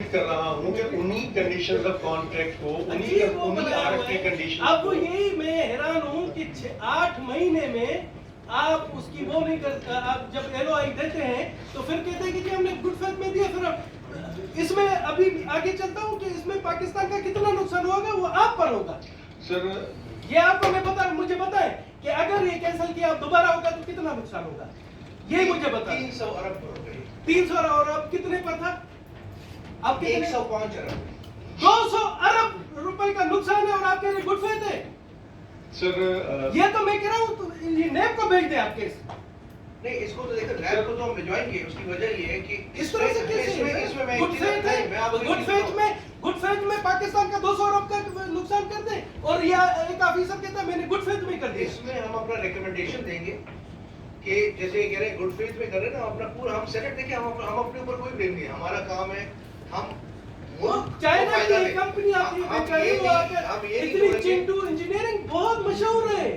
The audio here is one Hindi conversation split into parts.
कर रहा हूँ कि उन्हीं कंडीशंस ऑफ कॉन्ट्रैक्ट को उन्हीं आरएफपी कंडीशन। अब यही मैं हैरान हूँ कि 8 महीने में आप उसकी वो नहीं कर, आप जब एलओआई देते हैं तो फिर कहते हैं कि जी हमने गुड फेथ में दिया। फिर इसमें अभी आगे चलता हूँ कि इसमें पाकिस्तान का कितना नुकसान होगा वो आप पर होगा सर। ये आपको मैं मुझे बताएं कि अगर ये कैंसिल किया दोबारा होगा तो कितना नुकसान होगा, ये मुझे बताएं। 300 अरब रुपए। 300 और अब कितने पर था? अब 105 अरब। 200 अरब रुपए का नुकसान है और आप कह रहे गुड फेथ है। सर ये तो मैं कह रहा हूँ ये नैब को भेज दे आप केस। नहीं, इसको तो देखो नैब को तो हम भिजवाएंगे। उसकी वजह ये है कि इस तरह से कैसे इसमें मैं गुड फेथ में पाकिस्तान का 200 अरब का नुकसान कर दे और या एक ऑफिसर कहता है मैंने गुड फेथ में कर दिया। इसमें हम अपना रिकमेंडेशन देंगे कि जैसे ये कह रहे हैं गुड फेथ में कर रहे हैं ना, अपना पूरा हम सेनेट देखिए, हम अपने ऊपर कोई ब्लेम नहीं है। हमारा काम है हम चाइना की कंपनी आती है, इतनी चिंटू इंजीनियरिंग बहुत मशहूर है,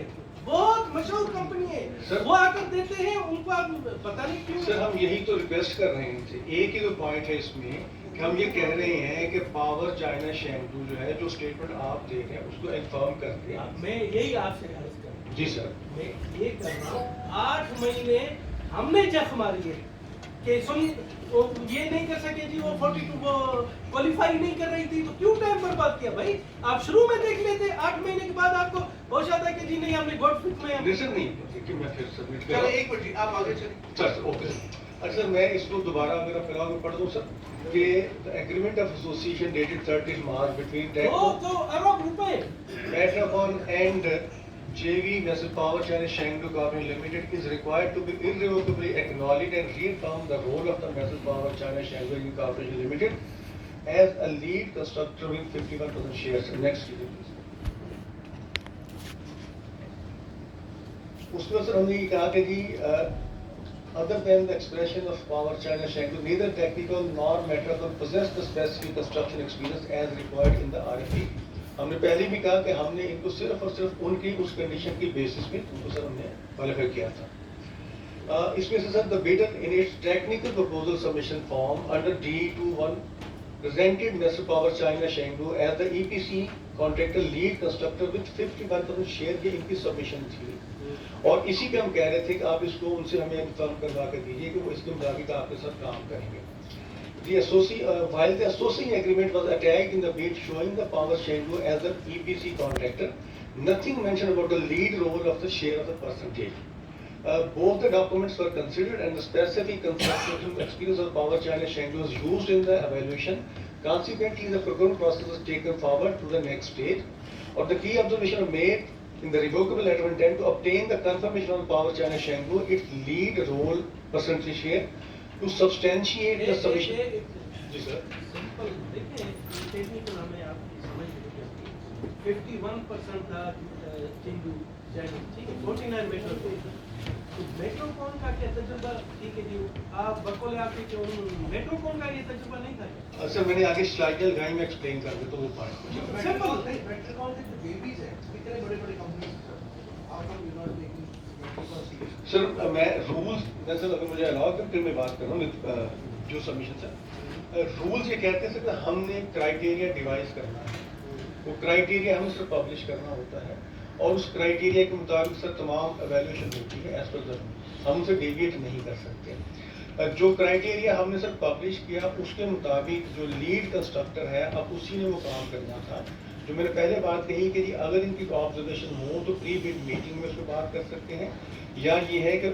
बहुत मशहूर कंपनी है, वो आकर देते हैं उनको। आप पता नहीं क्यों। सर हम यही तो रिक्वेस्ट कर रहे हैं। एक ही तो पॉइंट है इसमें कि हम ये कह रहे हैं कि पावर चाइना शेंगडू जो है, जो स्टेटमेंट आप दे रहे हैं उसको इन्फॉर्म करके। मैं यही आपसे अर्ज कर रहा हूं। जी सर, मैं ये कर रहा हूँ 8 महीने हमने जख मारी है कि सुन ये नहीं कर सके जी, वो 42 वो क्वालिफाई नहीं कर रही थी तो क्यों टाइम बर्बाद किया भाई? आप शुरू में देख लेते। 8 महीने के बाद आपको होश आता है कि जी नहीं हमने गुड फेथ में रिजन नहीं देखिए मैं फिर सबमिट कर चलो रहा हूँ। एक मिनट आप आगे चलिए। Sir okay sir. अच्छा मैं इसको दोबारा मेरा फिलहाल में पढ़ दूँ सर कि agreement of association dated 30 March between 2 अरब रुपए Petrocon and JV vessel Power China Shangdu Company Limited is required to be irrevocably acknowledged and reaffirm the role of the vessel Power China Shangdu Corporation Limited as a lead constructor with 51% shares. Next please. उसमें सर हमने ये कहा कि जी other than the expression of Power China Shangdu, neither technical nor Petrocon possess the specific construction experience as required in the RFP. हमने पहले भी कहा कि हमने इनको सिर्फ और सिर्फ उनकी उस कंडीशन की बेसिस पे उनको सर हमने क्वालिफाई किया था। इसमें से sir the bidder in its technical proposal submission form under D21 presented Mr. Power China Shangdu as the EPC contractor lead constructor with 51% share की इनकी सबमिशन थी और इसी पे हम कह रहे थे कि आप इसको उनसे हमें इन्फॉर्म करवा के दीजिए कि वो इसके मुताबिक आपके साथ काम करेंगे। While the association agreement was attached in the bid showing the Power Shangdu as an EPC contractor, nothing mentioned about the lead role of the share of the percentage. Both the documents were considered and the specific construction experience of Power China Shangdu was used in the evaluation. Consequently, the procurement process was taken forward to the next stage. Or the key observation made in the revocable letter of intent to obtain the confirmation of Power China Shangdu its lead role percentage share to substantiate the submission. जी सर। सिंपल देखिए टेक्निकल हमें आपकी समझ नहीं आती। 51% था चिंटू चाइना, ठीक है 49 मेट्रो तो मेट्रोकॉन का क्या तजुर्बा? ठीक है जी, आप बकौल आपके क्यों मेट्रोकॉन का ये तजुर्बा नहीं था? सर मैंने आगे स्लाइड गाई में एक्सप्लेन कर दिया तो वो पॉइंट सिंपल नहीं, पेट्रोकॉन के बेबीज हैं, कितने बड़े-बड़े कंपनीज आप यू नॉट टेकिंग। सर मैं रूल्स दरअसल अगर मुझे अलाउ कर फिर मैं बात कर रहा हूँ जो सबमिशन सर रूल्स ये कहते हैं सर कि हमने क्राइटेरिया डिवाइस करना है, वो क्राइटेरिया हमें सर पब्लिश करना होता है और उस क्राइटेरिया के मुताबिक सर तमाम एवेल्यूएशन होती है एज पर द हम उसे डेविएट नहीं कर सकते। जो क्राइटेरिया हमने सर पब्लिश किया उसके मुताबिक जो लीड कंस्ट्रक्टर है अब उसी ने वो काम करना था। जो मैंने पहले बात कही कि जी अगर इनकी ऑब्जर्वेशन हो तो प्री बिड मीटिंग में उसको बात कर सकते हैं या ये है कि